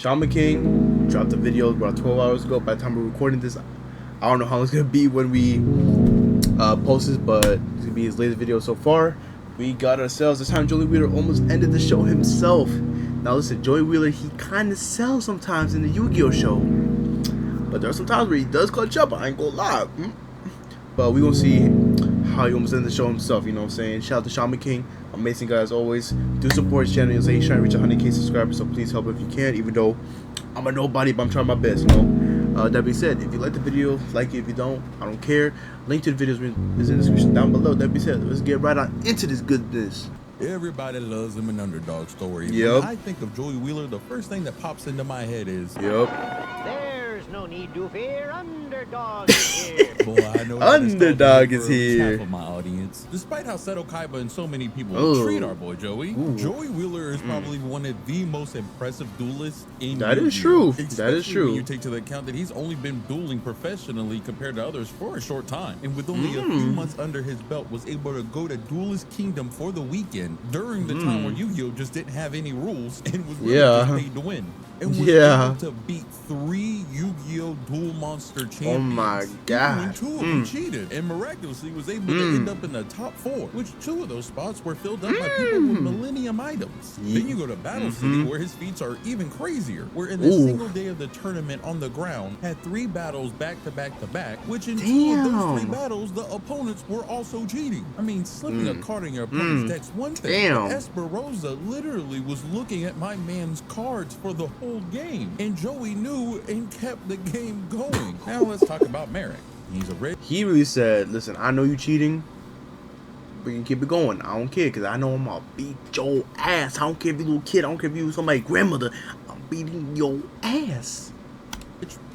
Shaman King dropped a video about 12 hours ago. By the time we're recording this, I don't know how long it's gonna be when we post this, but it's gonna be his latest video so far. We got ourselves, this time Joey Wheeler almost ended the show himself. Now listen, Joey Wheeler, he kind of sells sometimes in the Yu-Gi-Oh show, but there are some times where he does clutch up, I ain't gonna lie. But we gonna see how he almost ended the show himself, you know what I'm saying? Shout out to Shaman King, amazing guy as always. Do support his channel. He's saying he's trying to reach 100K subscribers, so please help if you can, even though I'm a nobody, but I'm trying my best, you know? That being said, if you like the video, like it. If you don't, I don't care. Link to the videos is in the description down below. That being said, let's get right on into this goodness. Everybody loves him an underdog story. Yep. When I think of Joey Wheeler, the first thing that pops into my head is... Yep. There's no need to fear. Underdog is here. Boy, I know Underdog is here. Half of my audience. Despite how Seto Kaiba and so many people treat our boy Joey, Joey Wheeler is probably one of the most impressive duelists in That is Yu-Gi-Oh! true. That is true. When you take to the account that he's only been dueling professionally compared to others for a short time, and with only a few months under his belt, was able to go to Duelist Kingdom for the weekend during the time where Yu-Gi-Oh! Just didn't have any rules and was really just paid to win. And was able to beat 3 Yu-Gi-Oh! Duel Monster champions. Oh my god. When 2 of them cheated, and miraculously was able to end up in the top 4, which 2 of those spots were filled up by people with Millennium items. Then you go to Battle City, where his feats are even crazier, where in the single day of the tournament on the ground, had 3 battles back to back to back, which in 2 of those 3 battles, the opponents were also cheating. I mean, slipping a card in your opponent's deck's one thing, but Esperosa literally was looking at my man's cards for the whole game, and Joey knew and kept the game going. Now let's talk about Merrick. He's a red. He really said, listen, I know you cheating, we can keep it going. I don't care, because I know I'm gonna beat your ass. I don't care if you little kid, I don't care if you somebody's grandmother, I'm beating your ass.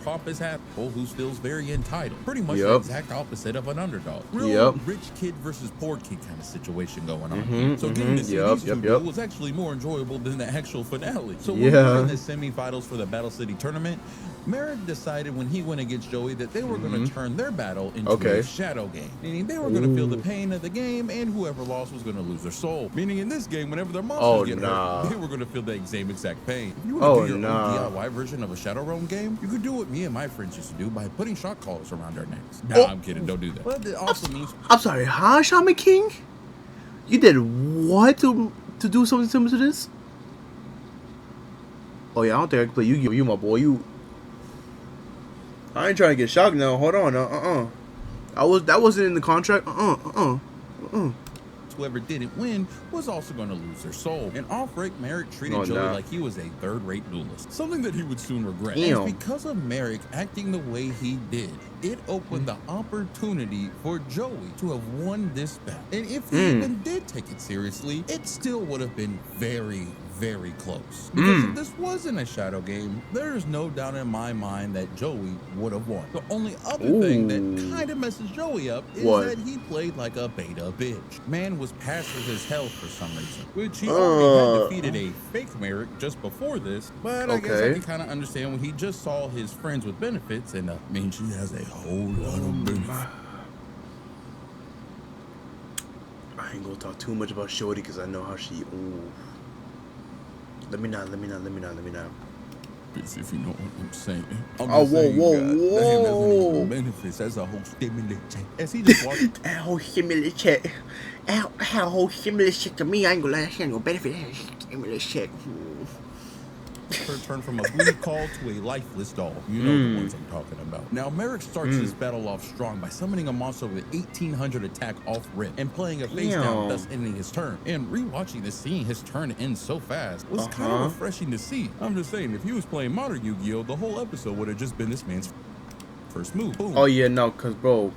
Pompous asshole who feels very entitled. Pretty much the exact opposite of an underdog. Real rich kid versus poor kid kind of situation going on. So getting to see these two duel was actually more enjoyable than the actual finale. So when we were in the semifinals for the Battle City tournament, Merrick decided when he went against Joey that they were going to turn their battle into a shadow game. Meaning they were going to feel the pain of the game, and whoever lost was going to lose their soul. Meaning in this game, whenever their monsters get hurt, they were going to feel the same exact pain. If you want to do your own DIY version of a Shadow Realm game, you could do what me and my friends used to do by putting shock collars around our necks. Nah, I'm kidding. Don't do that. But it also means... I'm sorry, huh, Shaman King? You did what to do something similar to this? Oh yeah, I don't think I can play Yu-Gi-Oh! You, my boy. I ain't trying to get shocked now. Hold on. That wasn't in the contract. Whoever didn't win was also going to lose their soul. And off-break, Merrick treated Joey like he was a third-rate duelist, something that he would soon regret. And because of Merrick acting the way he did, it opened the opportunity for Joey to have won this battle. And if he even did take it seriously, it still would have been very, very close. Because if this wasn't a shadow game, there is no doubt in my mind that Joey would have won. The only other thing that kind of messes Joey up is that he played like a beta bitch. Man was passive as hell for some reason, which he already had defeated a fake Merrick just before this, but I guess I can kind of understand when he just saw his friends with benefits, and I mean, she has a whole lot of benefits. I ain't gonna talk too much about Shorty because I know how she. Let me not. If you know what I'm saying. Whoa. Benefits as a whole stimulus check. As he just walked. That whole stimulus check. That whole stimulus check to me, I ain't gonna lie, that ain't no benefit. Stimulus check. Her turn from a booty call to a lifeless doll. You know the ones I'm talking about. Now, Merrick starts his battle off strong by summoning a monster with 1800 attack off rip and playing a face down, thus ending his turn. And rewatching this scene, his turn end so fast was kind of refreshing to see. I'm just saying, if he was playing modern Yu-Gi-Oh, the whole episode would have just been this man's first move. Boom. Oh yeah, no, cause bro,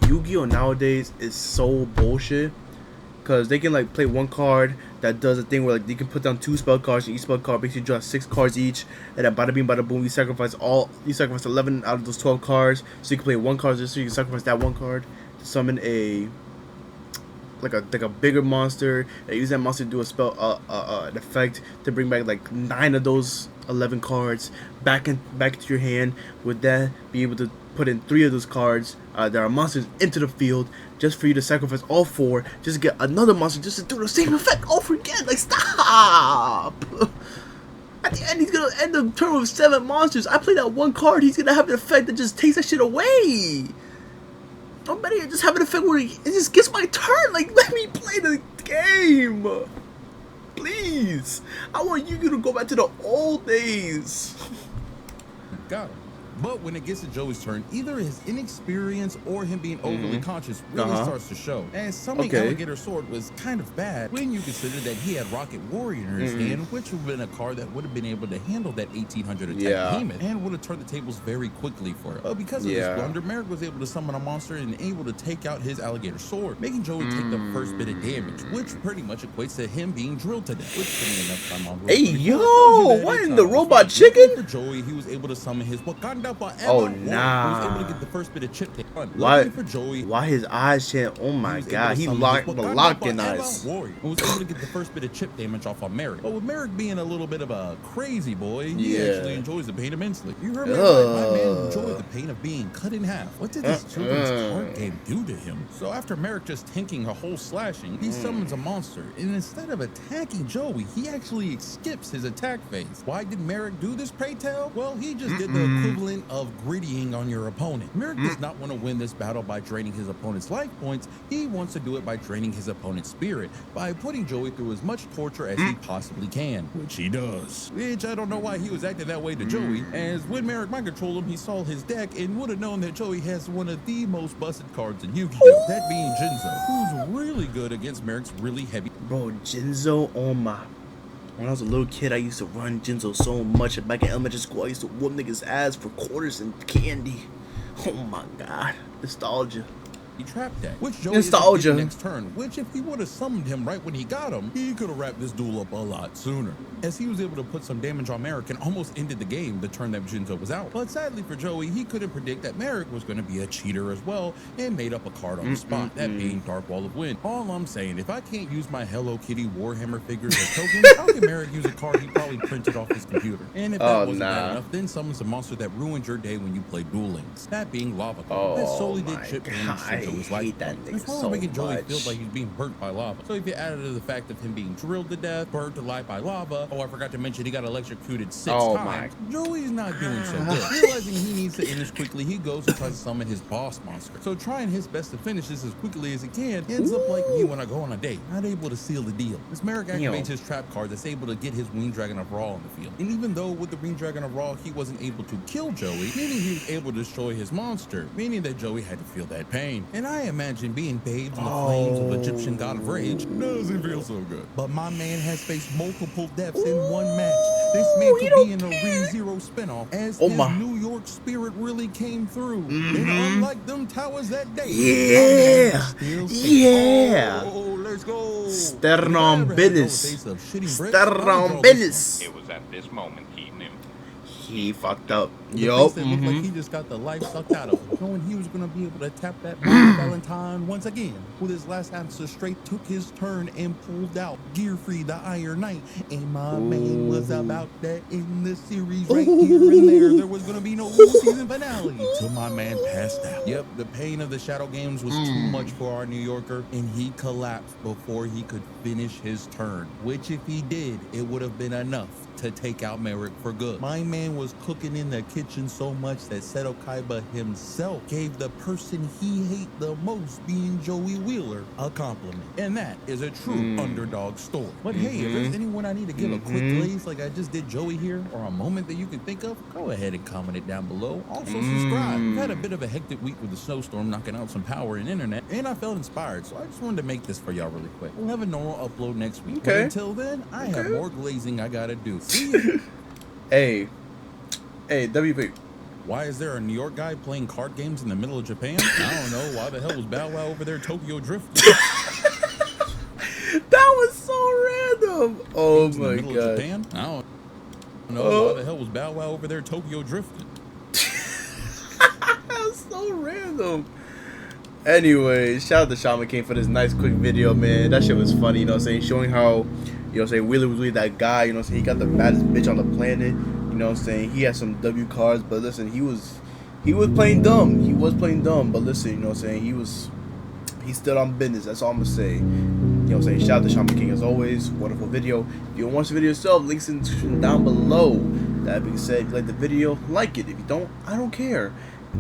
Yu-Gi-Oh nowadays is so bullshit. Cause they can like play one card that does a thing where like you can put down 2 spell cards, and each spell card makes you draw 6 cards each, and then bada bing bada boom, you sacrifice 11 out of those 12 cards, so you can play 1 card, so you can sacrifice that 1 card to summon a like a bigger monster, and use that monster to do a spell an effect to bring back like 9 of those 11 cards back into your hand. With that, be able to put in 3 of those cards that are monsters into the field, just for you to sacrifice all 4, just to get another monster just to do the same effect over again. Like, stop! I at the end, he's gonna end the turn with 7 monsters. I play that one card, he's gonna have an effect that just takes that shit away. I'm better just have an effect where it just gets my turn. Like, let me play the game. Please. I want you to go back to the old days. Got him. But when it gets to Joey's turn, either his inexperience or him being overly conscious really starts to show. And summoning Alligator Sword was kind of bad when you consider that he had Rocket Warrior in his hand, which would have been a card that would have been able to handle that 1800 attack behemoth and would have turned the tables very quickly for it. But because of this blunder, Merrick was able to summon a monster and able to take out his Alligator Sword, making Joey take the first bit of damage, which pretty much equates to him being drilled to death. Which putting enough time on hey yo, what in the robot chicken? For Joey, he was able to summon his Wakanda Forever. Oh nah. He was able to get the first bit of chip tape. Why? For Joey, why his eyes chant? Oh my god, he locked in eyes. Warrior was able to get the first bit of chip damage off on Merrick. But with Merrick being a little bit of a crazy boy, he actually enjoys the pain immensely. You heard me right, my man enjoyed the pain of being cut in half. What did this children's card game do to him? So after Merrick just tanking a whole slashing, he summons a monster, and instead of attacking Joey, he actually skips his attack phase. Why did Merrick do this, pray tell? Well, he just did the equivalent of grittying on your opponent. Merrick does not want to win this battle by draining his opponent's life points. He wants to do it by draining his opponent's spirit, by putting Joey through as much torture as he possibly can, which he does. Which I don't know why he was acting that way to Joey, as when Merrick mind controlled him, he saw his deck and would have known that Joey has one of the most busted cards in Yu-Gi-Oh! That being Jinzo, who's really good against Merrick's really heavy. Bro, Jinzo, oh my. When I was a little kid, I used to run Jinzo so much. Back in elementary school, I used to whoop niggas' ass for quarters and candy. Oh my god. Nostalgia. He trapped that, which Joey is the next turn, which if he would have summoned him right when he got him, he could have wrapped this duel up a lot sooner, as he was able to put some damage on Merrick and almost ended the game the turn that Jinzo was out. But sadly for Joey, he couldn't predict that Merrick was going to be a cheater as well and made up a card on the spot, that being Dark Wall of Wind. All I'm saying, if I can't use my Hello Kitty Warhammer figures as tokens, how can Merrick use a card he probably printed off his computer? And if that wasn't bad enough, then summons a monster that ruined your day when you play Duel Links, that being Lava Card, that solely did chip damage to Joey's life. It's so making Joey feel like he's being burnt by lava. So if you added to the fact of him being drilled to death, burnt to life by lava, oh, I forgot to mention he got electrocuted 6 times. Joey's not doing so good. Realizing he needs to end this quickly, he goes and tries to summon his boss monster. So trying his best to finish this as quickly as he can, ends up like me when I go on a date, not able to seal the deal. This Merrick activates his trap card that's able to get his Winged Dragon of Ra on the field. And even though with the Winged Dragon of Ra, he wasn't able to kill Joey, meaning he was able to destroy his monster, meaning that Joey had to feel that pain. And I imagine being bathed in the flames of Egyptian god of rage doesn't feel so good. But my man has faced multiple deaths in one match. This man could be in a ReZero spinoff, as his New York spirit really came through. And unlike them towers that day, let's go. Sternum business. Sternum business. It was at this moment he knew. He fucked up. Yup. Like he just got the life sucked out of him, knowing he was gonna be able to tap that Valentine once again. With his last answer straight, took his turn and pulled out Gear Free the Iron Knight. And my man was about that in the series right here and there. There was gonna be no season finale till my man passed out. Yep, the pain of the Shadow Games was too much for our New Yorker, and he collapsed before he could finish his turn. Which, if he did, it would have been enough to take out Merrick for good. My man was cooking in the kitchen so much that Seto Kaiba himself gave the person he hated the most, being Joey Wheeler, a compliment. And that is a true underdog story. But hey, if there's anyone I need to give a quick glaze like I just did Joey here, or a moment that you can think of, go ahead and comment it down below. Also subscribe. I've had a bit of a hectic week with the snowstorm knocking out some power and internet, and I felt inspired, so I just wanted to make this for y'all really quick. We'll have a normal upload next week. But until then, I have more glazing I gotta do. Hey, WP. Why is there a New York guy playing card games in the middle of Japan? I don't know. Why the hell was Bow Wow over there Tokyo Drift? That was so random. Oh my god. Japan? I don't know. Why the hell was Bow Wow over there Tokyo drifting? That's so random. Anyway, shout out to Shaman King for this nice quick video, man. That shit was funny, you know what I'm saying? Showing how, you know what I'm saying, Wheeler was really that guy, you know what I'm saying? He got the baddest bitch on the planet, you know what I'm saying? He had some W cards, but listen, he was playing dumb. He was playing dumb, but listen, you know what I'm saying? He was He's still on business. That's all I'm gonna say. You know what I'm saying? Shout out to Shaman King as always. Wonderful video. If you want to watch the video yourself, links in the description down below. That being said, if you like the video, like it. If you don't, I don't care.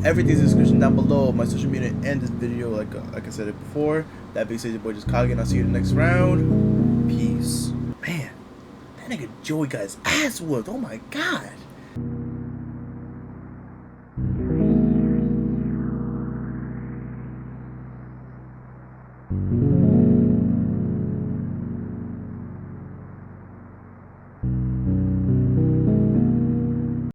Everything's in the description down below. My social media and this video, like I said it before. That being said, your boy just Kage, and I'll see you in the next round. Peace. Man, that nigga Joey got his ass whooped. Oh my god.